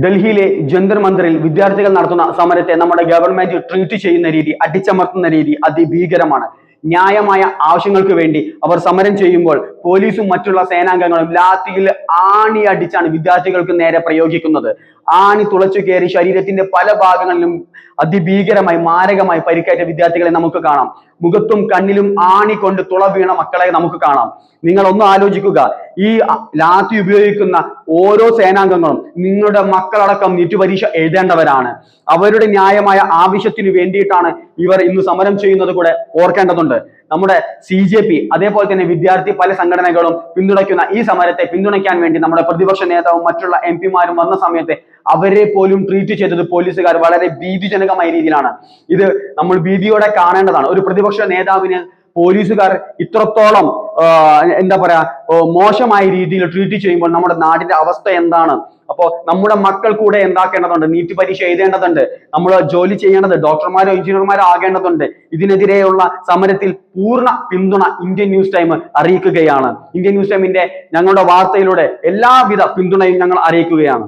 ഡൽഹിയിലെ ജന്തർ മന്ദിറിൽ വിദ്യാർത്ഥികൾ നടത്തുന്ന സമരത്തെ നമ്മുടെ ഗവൺമെന്റ് ട്രീറ്റ് ചെയ്യുന്ന രീതി, അടിച്ചമർത്തുന്ന രീതി അതിഭീകരമാണ്. ന്യായമായ ആവശ്യങ്ങൾക്ക് വേണ്ടി അവർ സമരം ചെയ്യുമ്പോൾ പോലീസും മറ്റുള്ള സേനാംഗങ്ങളും ലാത്തിയിൽ ആണി അടിച്ചാണ് വിദ്യാർത്ഥികൾക്ക് നേരെ പ്രയോഗിക്കുന്നത്. ആണി തുളച്ചു കയറി ശരീരത്തിന്റെ പല ഭാഗങ്ങളിലും അതിഭീകരമായി മാരകമായി പരിക്കേറ്റ വിദ്യാർത്ഥികളെ നമുക്ക് കാണാം. മുഖത്തും കണ്ണിലും ആണി കൊണ്ട് തുള വീണ മക്കളെ നമുക്ക് കാണാം. നിങ്ങൾ ഒന്ന് ആലോചിക്കുക, ഈ ലാത്തി ഉപയോഗിക്കുന്ന ഓരോ സേനാംഗങ്ങളും നിങ്ങളുടെ മക്കളടക്കം നീറ്റ് പരീക്ഷ എഴുതേണ്ടവരാണ്. അവരുടെ ന്യായമായ ആവശ്യത്തിന് വേണ്ടിയിട്ടാണ് ഇവർ ഇന്ന് സമരം ചെയ്യുന്നത് കൂടെ ഓർക്കേണ്ടതുണ്ട്. നമ്മുടെ CJP അതേപോലെ തന്നെ വിദ്യാർത്ഥി പല സംഘടനകളും പിന്തുണയ്ക്കുന്ന ഈ സമരത്തെ പിന്തുണയ്ക്കാൻ വേണ്ടി നമ്മുടെ പ്രതിപക്ഷ നേതാവും മറ്റുള്ള MP മാരും വന്ന സമയത്ത് അവരെ പോലും ട്രീറ്റ് ചെയ്തത് പോലീസുകാർ വളരെ ഭീതിജനകമായ രീതിയിലാണ്. ഇത് നമ്മൾ ഭീതിയോടെ കാണേണ്ടതാണ്. ഒരു പ്രതിപക്ഷ നേതാവിന് പോലീസുകാർ ഇത്രത്തോളം എന്താ പറയാ മോശമായ രീതിയിൽ ട്രീറ്റ് ചെയ്യുമ്പോൾ നമ്മുടെ നാടിന്റെ അവസ്ഥ എന്താണ്? അപ്പോ നമ്മുടെ മക്കൾ കൂടെ എന്താക്കേണ്ടതുണ്ട്? നീറ്റ് പരീക്ഷ എഴുതേണ്ടതുണ്ട്. നമ്മൾ ജോലി ചെയ്യേണ്ടത് ഡോക്ടർമാരോ എഞ്ചിനീയർമാരോ ആകേണ്ടതുണ്ട്. ഇതിനെതിരെയുള്ള സമരത്തിൽ പൂർണ്ണ പിന്തുണ ഇന്ത്യൻ ന്യൂസ് ടൈം അറിയിക്കുകയാണ്. ഇന്ത്യൻ ന്യൂസ് ടൈമിന്റെ ഞങ്ങളുടെ വാർത്തയിലൂടെ എല്ലാവിധ പിന്തുണയും ഞങ്ങൾ അറിയിക്കുകയാണ്.